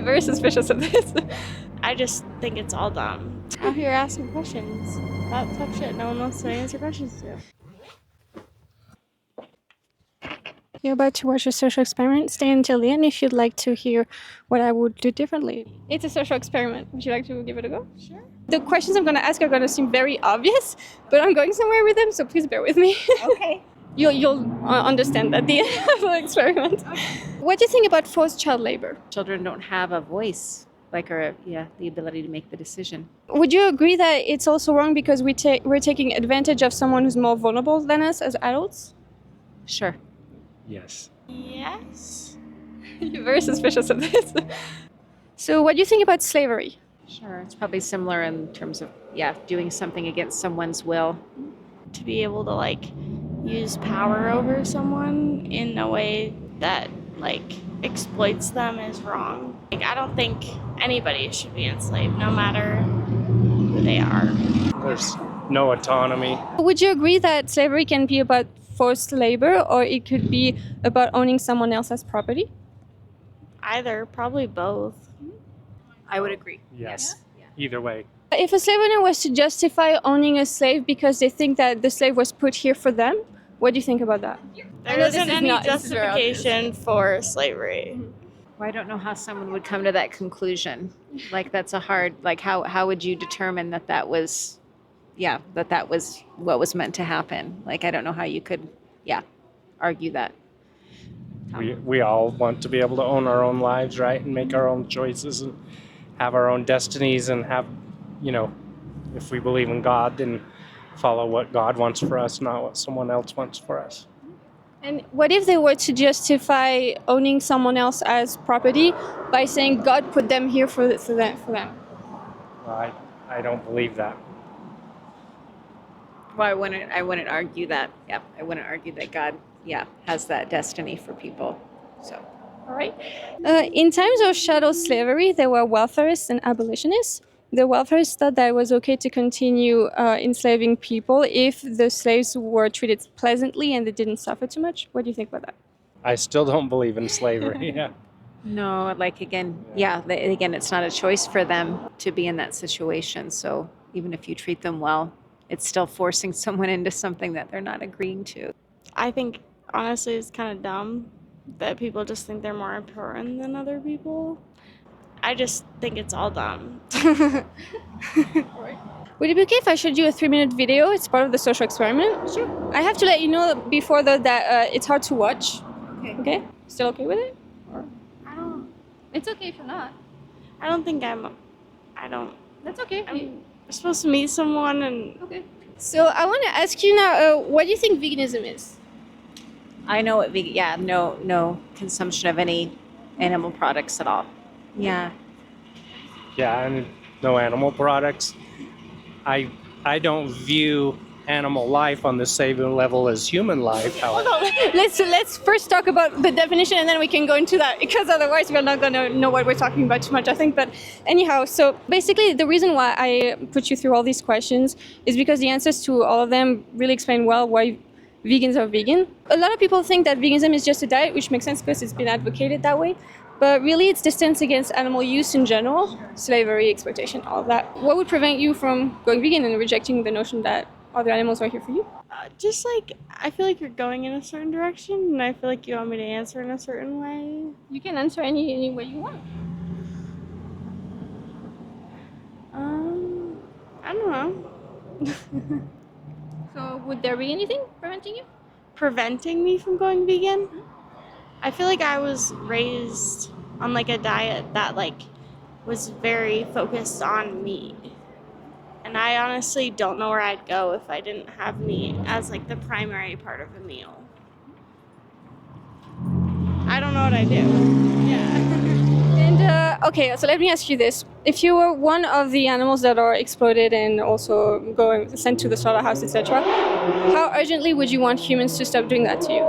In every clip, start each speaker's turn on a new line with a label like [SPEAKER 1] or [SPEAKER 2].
[SPEAKER 1] very suspicious of this.
[SPEAKER 2] I just think it's all dumb. Out here asking questions about tough shit no one wants to answer questions to.
[SPEAKER 1] You're about to watch a social experiment. Stay until the end if you'd like to hear what I would do differently. It's a social experiment. Would you like to give it a go?
[SPEAKER 2] Sure.
[SPEAKER 1] The questions I'm going to ask are going to seem very obvious, but I'm going somewhere with them, so please bear with me.
[SPEAKER 2] Okay.
[SPEAKER 1] You'll understand at the end of the experiment. Okay. What do you think about forced child labor?
[SPEAKER 3] Children don't have a voice, the ability to make the decision.
[SPEAKER 1] Would you agree that it's also wrong because we're taking advantage of someone who's more vulnerable than us as adults?
[SPEAKER 3] Sure.
[SPEAKER 4] Yes.
[SPEAKER 2] Yes.
[SPEAKER 1] You're very suspicious of this. So what do you think about slavery?
[SPEAKER 3] Sure. It's probably similar in terms of, doing something against someone's will.
[SPEAKER 2] To be able to use power over someone in a way that exploits them is wrong. I don't think anybody should be enslaved, no matter who they are.
[SPEAKER 4] There's no autonomy.
[SPEAKER 1] Would you agree that slavery can be about forced labor, or it could be about owning someone else's property?
[SPEAKER 2] Either, probably both.
[SPEAKER 3] I would agree.
[SPEAKER 4] Yes.
[SPEAKER 3] Yeah.
[SPEAKER 4] Either way.
[SPEAKER 1] If a slave owner was to justify owning a slave because they think that the slave was put here for them, what do you think about that?
[SPEAKER 2] There isn't any justification for slavery.
[SPEAKER 3] Well, I don't know how someone would come to that conclusion. That's a hard, how would you determine that was what was meant to happen? I don't know how you could, argue that.
[SPEAKER 4] We all want to be able to own our own lives, right? And make our own choices and have our own destinies and have, if we believe in God, then follow what God wants for us, not what someone else wants for us.
[SPEAKER 1] And what if they were to justify owning someone else as property by saying God put them here for them?
[SPEAKER 4] Well, I don't believe that.
[SPEAKER 3] Well, I wouldn't argue that. Yeah, I wouldn't argue that God, has that destiny for people. So,
[SPEAKER 1] all right. In times of chattel slavery, there were welfarists and abolitionists. The welfarists thought that it was okay to continue enslaving people if the slaves were treated pleasantly and they didn't suffer too much. What do you think about that?
[SPEAKER 4] I still don't believe in slavery. Yeah.
[SPEAKER 3] No, again, it's not a choice for them to be in that situation. So even if you treat them well, it's still forcing someone into something that they're not agreeing to.
[SPEAKER 2] I think, honestly, it's kind of dumb that people just think they're more important than other people. I just think it's all dumb.
[SPEAKER 1] Would it be okay if I showed you a 3-minute video? It's part of the social experiment.
[SPEAKER 3] Sure.
[SPEAKER 1] I have to let you know before that it's hard to watch. Okay? Still okay with it? Or?
[SPEAKER 2] I don't.
[SPEAKER 1] It's okay if you're not.
[SPEAKER 2] I don't think I don't.
[SPEAKER 1] That's okay.
[SPEAKER 2] I'm supposed to meet someone and.
[SPEAKER 1] Okay. So I want to ask you now, what do you think veganism is?
[SPEAKER 3] I know what no consumption of any animal products at all. Yeah.
[SPEAKER 4] Yeah, and no animal products. I don't view animal life on the same level as human life.
[SPEAKER 1] Hold on. Let's first talk about the definition and then we can go into that, because otherwise we're not going to know what we're talking about too much, I think. But anyhow, so basically the reason why I put you through all these questions is because the answers to all of them really explain well why vegans are vegan. A lot of people think that veganism is just a diet, which makes sense because it's been advocated that way. But really, it's distance against animal use in general, slavery, exploitation, all of that. What would prevent you from going vegan and rejecting the notion that other animals are here for you?
[SPEAKER 2] I feel like you're going in a certain direction, and I feel like you want me to answer in a certain way.
[SPEAKER 1] You can answer any way you want.
[SPEAKER 2] I don't know.
[SPEAKER 1] So would there be anything preventing you?
[SPEAKER 2] Preventing me from going vegan? I feel like I was raised on a diet that was very focused on meat. And I honestly don't know where I'd go if I didn't have meat as the primary part of a meal. I don't know what I'd do. Yeah.
[SPEAKER 1] And okay, so let me ask you this. If you were one of the animals that are exploited and also sent to the slaughterhouse, etc., how urgently would you want humans to stop doing that to you?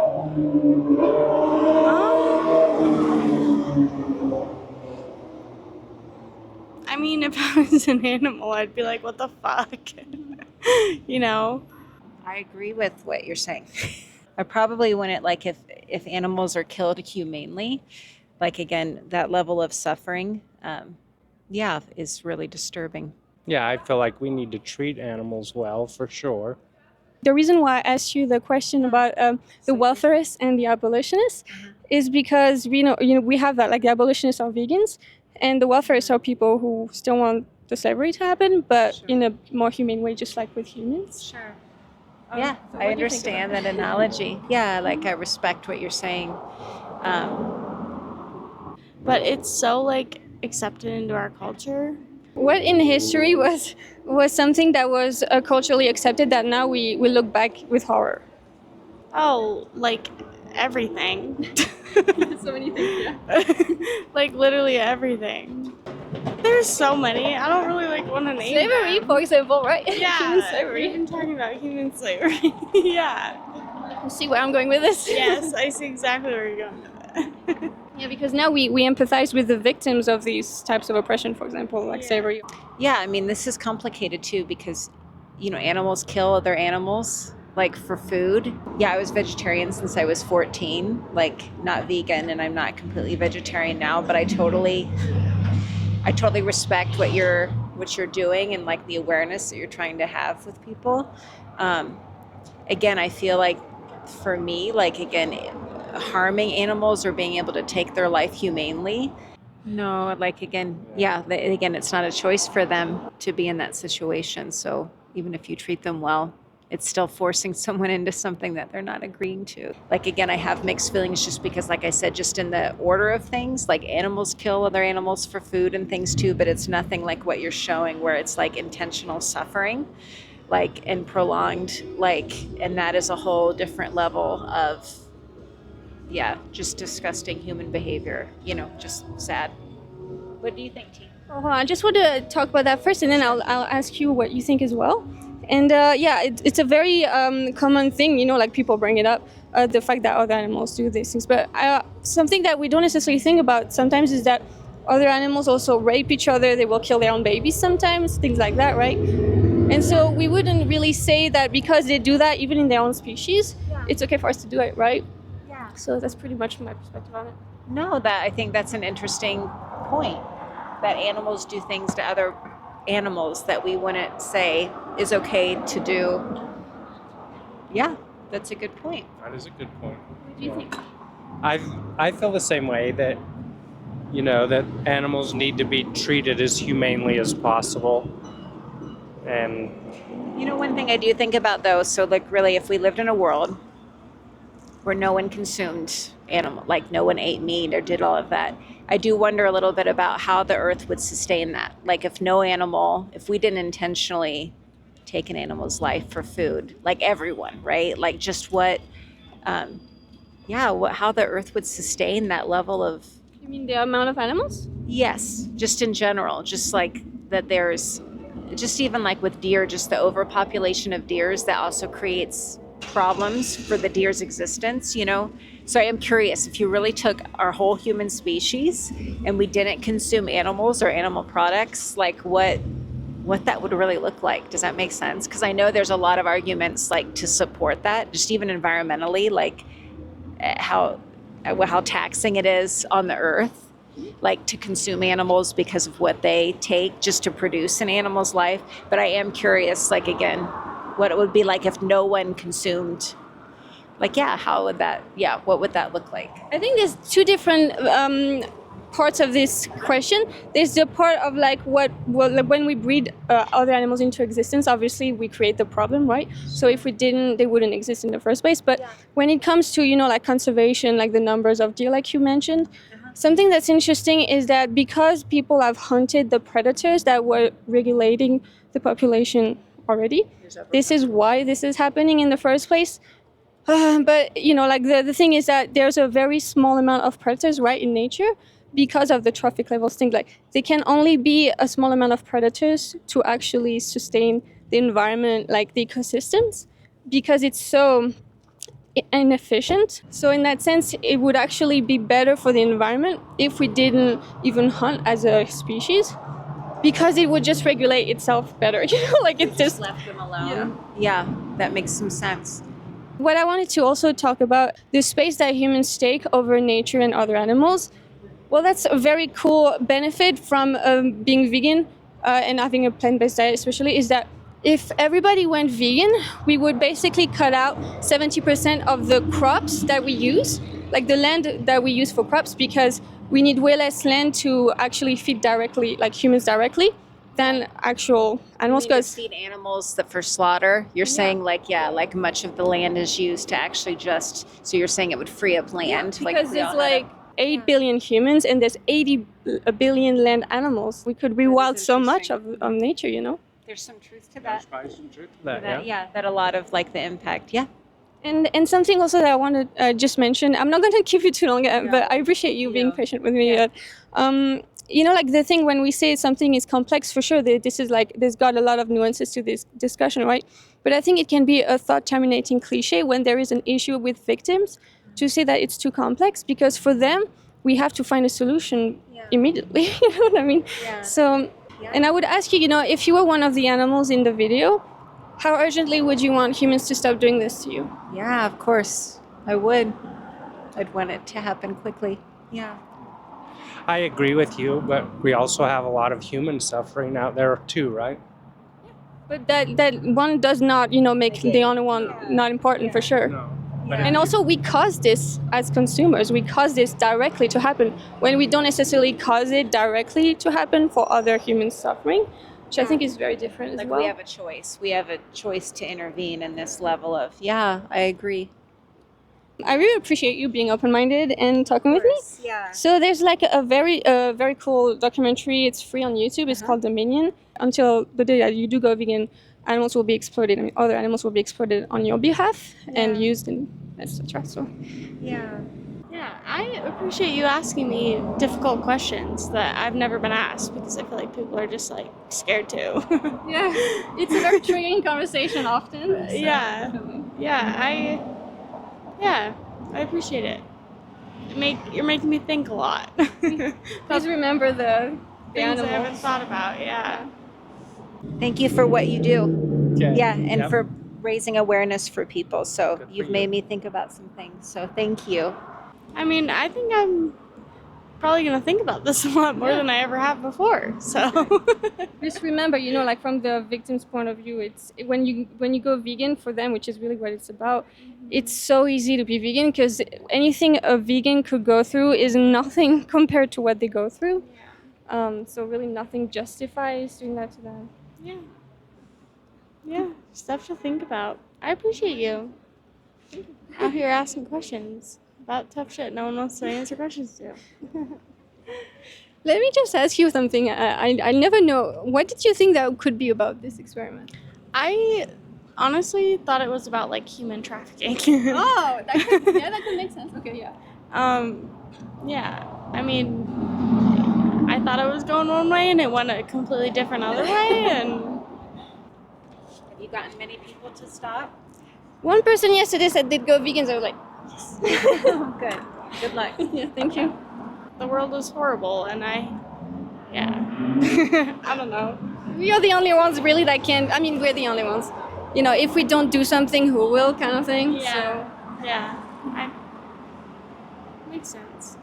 [SPEAKER 2] I mean, if I was an animal, I'd be like, what the fuck?
[SPEAKER 3] I agree with what you're saying. I probably wouldn't if animals are killed humanely, Like, again, that level of suffering, is really disturbing.
[SPEAKER 4] Yeah, I feel like we need to treat animals well for sure.
[SPEAKER 1] The reason why I asked you the question about the welfarists and the abolitionists is because we have that, like the abolitionists are vegans, and the welfarists are people who still want the slavery to happen, but in a more humane way, just like with humans.
[SPEAKER 3] Sure.
[SPEAKER 1] So
[SPEAKER 3] Yeah,
[SPEAKER 1] what do
[SPEAKER 3] I
[SPEAKER 1] you think
[SPEAKER 3] understand
[SPEAKER 1] about
[SPEAKER 3] that analogy. Yeah, like I respect what you're saying.
[SPEAKER 2] But it's so like accepted into our culture.
[SPEAKER 1] What in history was something that was culturally accepted that now we look back with horror?
[SPEAKER 2] Oh, like everything.
[SPEAKER 1] So many things, yeah.
[SPEAKER 2] Like literally everything. There's so many. I don't really like want to name
[SPEAKER 1] Slavery,
[SPEAKER 2] them.
[SPEAKER 1] for example, right?
[SPEAKER 2] Yeah,
[SPEAKER 1] Human slavery.
[SPEAKER 2] we've been talking about human slavery. Yeah.
[SPEAKER 1] You see where I'm going with this?
[SPEAKER 2] Yes, I see exactly where you're going with it.
[SPEAKER 1] Yeah, because now we empathize with the victims of these types of oppression, for example, like slavery.
[SPEAKER 3] Yeah, I mean, this is complicated too because, animals kill other animals, like for food. Yeah, I was vegetarian since I was 14, like not vegan, and I'm not completely vegetarian now, but I totally respect what you're doing and like the awareness that you're trying to have with people. Again, I feel like for me, like again, harming animals or being able to take their life humanely. No, like again, again, it's not a choice for them to be in that situation. So even if you treat them well, it's still forcing someone into something that they're not agreeing to. Like again, I have mixed feelings just because, like I said, just in the order of things, like animals kill other animals for food and things too, but it's nothing like what you're showing where it's like intentional suffering, like and prolonged, like, and that is a whole different level of just disgusting human behavior, just sad. What do you think, T?
[SPEAKER 1] Oh, hold on. I just want to talk about that first, and then I'll ask you what you think as well. And it's a very common thing, like people bring it up, the fact that other animals do these things. But something that we don't necessarily think about sometimes is that other animals also rape each other. They will kill their own babies sometimes, things like that, right? And so we wouldn't really say that because they do that, even in their own species, it's okay for us to do it, right?
[SPEAKER 3] Yeah.
[SPEAKER 1] So that's pretty much my perspective on it.
[SPEAKER 3] No, I think that's an interesting point, that animals do things to other animals that we wouldn't say is okay to do. Yeah, that's a good point.
[SPEAKER 4] That is a good point.
[SPEAKER 1] What do you think?
[SPEAKER 4] I feel the same way that, that animals need to be treated as humanely as possible. And
[SPEAKER 3] one thing I do think about though, so like really if we lived in a world where no one consumed animal, like no one ate meat or did all of that, I do wonder a little bit about how the earth would sustain that. Like if we didn't intentionally take an animal's life for food, like everyone, right? Like just how the earth would sustain that level of...
[SPEAKER 1] You mean the amount of animals?
[SPEAKER 3] Yes, just in general, just like that there's, just even like with deer, just the overpopulation of deers that also creates problems for the deer's existence, So I am curious, if you really took our whole human species and we didn't consume animals or animal products, like what that would really look like. Does that make sense? Because I know there's a lot of arguments like to support that, just even environmentally, like how taxing it is on the earth, like to consume animals because of what they take just to produce an animal's life. But I am curious, like again, what it would be like if no one consumed. Like, what would that look like?
[SPEAKER 1] I think there's two different parts of this question. There's the part of like when we breed other animals into existence, obviously we create the problem, right? So if we didn't, they wouldn't exist in the first place. But when it comes to, like conservation, like the numbers of deer, like you mentioned, something that's interesting is that because people have hunted the predators that were regulating the population already, this is why this is happening in the first place. But like the thing is that there's a very small amount of predators right in nature because of the trophic levels thing. Like they can only be a small amount of predators to actually sustain the environment, like the ecosystems, because it's so inefficient. So in that sense, it would actually be better for the environment if we didn't even hunt as a species, because it would just regulate itself better. Like it's just
[SPEAKER 3] left them alone. Yeah, that makes some sense.
[SPEAKER 1] What I wanted to also talk about, the space that humans take over nature and other animals, Well, that's a very cool benefit from being vegan and having a plant-based diet, especially, is that if everybody went vegan, we would basically cut out 70% of the crops that we use, like the land that we use for crops, because we need way less land to actually feed directly, like humans directly, than actual animals.
[SPEAKER 3] You mean to
[SPEAKER 1] Because
[SPEAKER 3] feed animals that for slaughter? You're saying like much of the land is used to actually just, so you're saying it would free up land?
[SPEAKER 1] because
[SPEAKER 3] we all
[SPEAKER 1] there's
[SPEAKER 3] had
[SPEAKER 1] like 8 billion humans and there's 80 billion land animals. We could rewild so much of nature, you know?
[SPEAKER 3] there's some truth to
[SPEAKER 4] There's
[SPEAKER 3] that.
[SPEAKER 4] probably some truth to that,
[SPEAKER 3] That, yeah, that a lot of like the impact. Yeah.
[SPEAKER 1] And something also that I want to just mention, I'm not going to keep you too long, but I appreciate you being patient with me.
[SPEAKER 3] Yeah.
[SPEAKER 1] You know, like the thing when we say something is complex, for sure, this is like, there's got a lot of nuances to this discussion, right? But I think it can be a thought terminating cliche when there is an issue with victims to say that it's too complex, because for them, we have to find a solution immediately. You know what I mean?
[SPEAKER 3] Yeah.
[SPEAKER 1] So, and I would ask you, you know, if you were one of the animals in the video, how urgently would you want humans to stop doing this to you?
[SPEAKER 3] Yeah, of course. I would. I'd want it to happen quickly. Yeah.
[SPEAKER 4] I agree with you, but we also have a lot of human suffering out there too, right?
[SPEAKER 1] But that one does not, you know, make the other one not important, for sure.
[SPEAKER 4] No. But
[SPEAKER 1] And also, we cause this as consumers. We cause this directly to happen when we don't necessarily cause it directly to happen for other human suffering, which I think is very different as
[SPEAKER 3] Like
[SPEAKER 1] well.
[SPEAKER 3] we have a choice. We have a choice to intervene in this level of, yeah, I agree.
[SPEAKER 1] I really appreciate you being open-minded and talking with me.
[SPEAKER 3] Yeah.
[SPEAKER 1] So there's like a very cool documentary. It's free on YouTube. It's called Dominion. Until the day that you do go vegan, animals will be exploited. I mean, other animals will be exploited on your behalf and used and etc. So
[SPEAKER 3] Yeah.
[SPEAKER 2] Yeah, I appreciate you asking me difficult questions that I've never been asked, because I feel like people are just like scared to.
[SPEAKER 1] yeah, it's a very triggering conversation often. So
[SPEAKER 2] Yeah. Yeah, I appreciate it. You're making me think a lot.
[SPEAKER 1] Please remember the
[SPEAKER 2] Things I haven't
[SPEAKER 1] animals.
[SPEAKER 2] thought about. Yeah.
[SPEAKER 3] Thank you for what you do.
[SPEAKER 4] Okay.
[SPEAKER 3] Yeah, and
[SPEAKER 4] Yep.
[SPEAKER 3] for raising awareness for people. So
[SPEAKER 4] Good for
[SPEAKER 3] you've
[SPEAKER 4] you.
[SPEAKER 3] made me think about some things. So thank you.
[SPEAKER 2] I mean, I think I'm probably gonna think about this a lot more than I ever have before. So.
[SPEAKER 1] Just remember, you know, like from the victim's point of view, it's when you go vegan for them, which is really what it's about. It's so easy to be vegan because anything a vegan could go through is nothing compared to what they go through. So really, nothing justifies doing that to them.
[SPEAKER 2] Yeah. Yeah, stuff to think about. I appreciate you. Out here asking questions about tough shit no one wants to answer questions to.
[SPEAKER 1] Let me just ask you something. I never know. What did you think that could be about this experiment?
[SPEAKER 2] I honestly thought it was about like human trafficking.
[SPEAKER 1] Oh, that could make sense. Okay, yeah.
[SPEAKER 2] Yeah. I mean, I thought it was going one way and it went a completely different other way, and
[SPEAKER 3] Have you gotten many people to stop?
[SPEAKER 1] One person yesterday said they'd go vegans. I was like,
[SPEAKER 3] Good. Good luck.
[SPEAKER 1] yeah, thank you.
[SPEAKER 2] the world is horrible, and I don't know.
[SPEAKER 1] We are the only ones really that can. I mean, we're the only ones. You know, if we don't do something, who will, kind of thing.
[SPEAKER 2] Yeah. Yeah. Makes sense.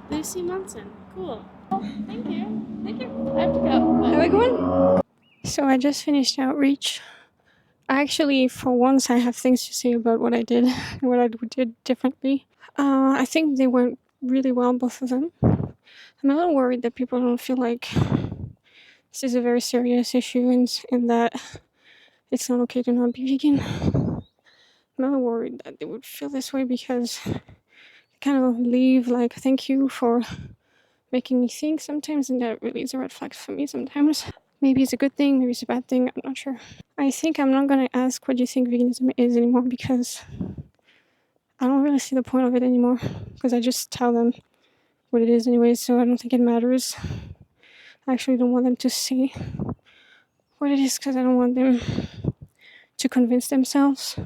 [SPEAKER 2] Lucy Munson. Cool. Thank you. Thank you. I have to go.
[SPEAKER 1] So, have a good one. So I just finished outreach. Actually, for once, I have things to say about what I did, what I did differently. I think they went really well, both of them. I'm a little worried that people don't feel like this is a very serious issue and that it's not okay to not be vegan. I'm a little worried that they would feel this way because they kind of leave like, thank you for making me think sometimes, and that really is a red flag for me sometimes. Maybe it's a good thing, maybe it's a bad thing, I'm not sure. I think I'm not going to ask what you think veganism is anymore because I don't really see the point of it anymore, because I just tell them what it is anyway, so I don't think it matters. I actually don't want them to say what it is because I don't want them to convince themselves.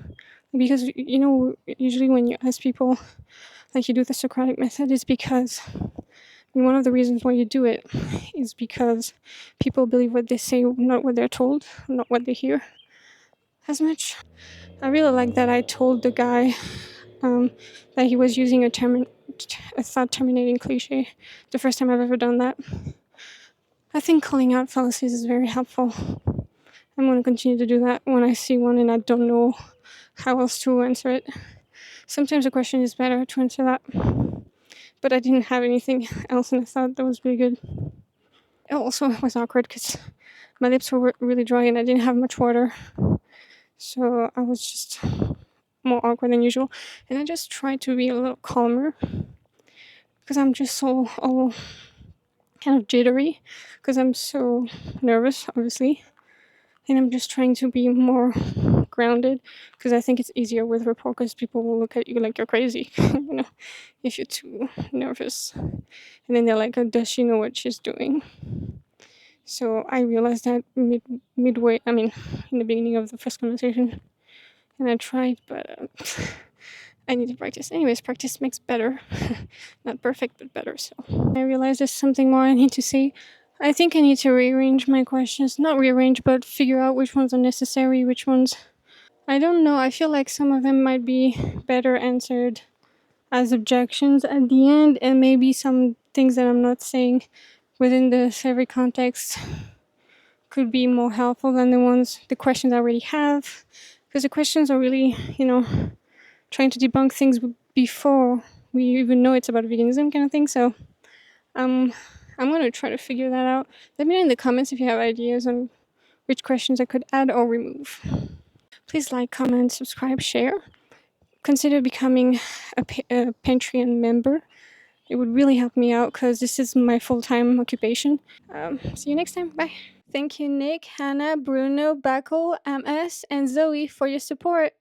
[SPEAKER 1] Because, you know, usually when you ask people, like you do the Socratic method, it's because one of the reasons why you do it is because people believe what they say, not what they're told, not what they hear as much. I really like that I told the guy that he was using a a thought terminating cliche. The first time I've ever done that. I think calling out fallacies is very helpful. I'm going to continue to do that when I see one and I don't know how else to answer it. Sometimes a question is better to answer that. But I didn't have anything else and I thought that was really good. Also, it was awkward because my lips were really dry and I didn't have much water. So I was just more awkward than usual. And I just tried to be a little calmer because I'm just so all kind of jittery because I'm so nervous, obviously. And I'm just trying to be more grounded because I think it's easier with rapport because people will look at you like you're crazy, if you're too nervous. And then they're like, oh, does she know what she's doing? So I realized that midway, in the beginning of the first conversation. And I tried, but I need to practice. Anyways, practice makes better. Not perfect, but better. So I realized there's something more I need to say. I think I need to rearrange my questions. Not rearrange, but figure out which ones are necessary, which ones... I don't know. I feel like some of them might be better answered as objections at the end, and maybe some things that I'm not saying within the survey context could be more helpful than the questions I already have. Because the questions are really, trying to debunk things before we even know it's about veganism kind of thing. So I'm going to try to figure that out. Let me know in the comments if you have ideas on which questions I could add or remove. Please like, comment, subscribe, share. Consider becoming a Patreon member. It would really help me out because this is my full-time occupation. See you next time. Bye. Thank you, Nick, Hannah, Bruno, Bako, MS, and Zoe for your support.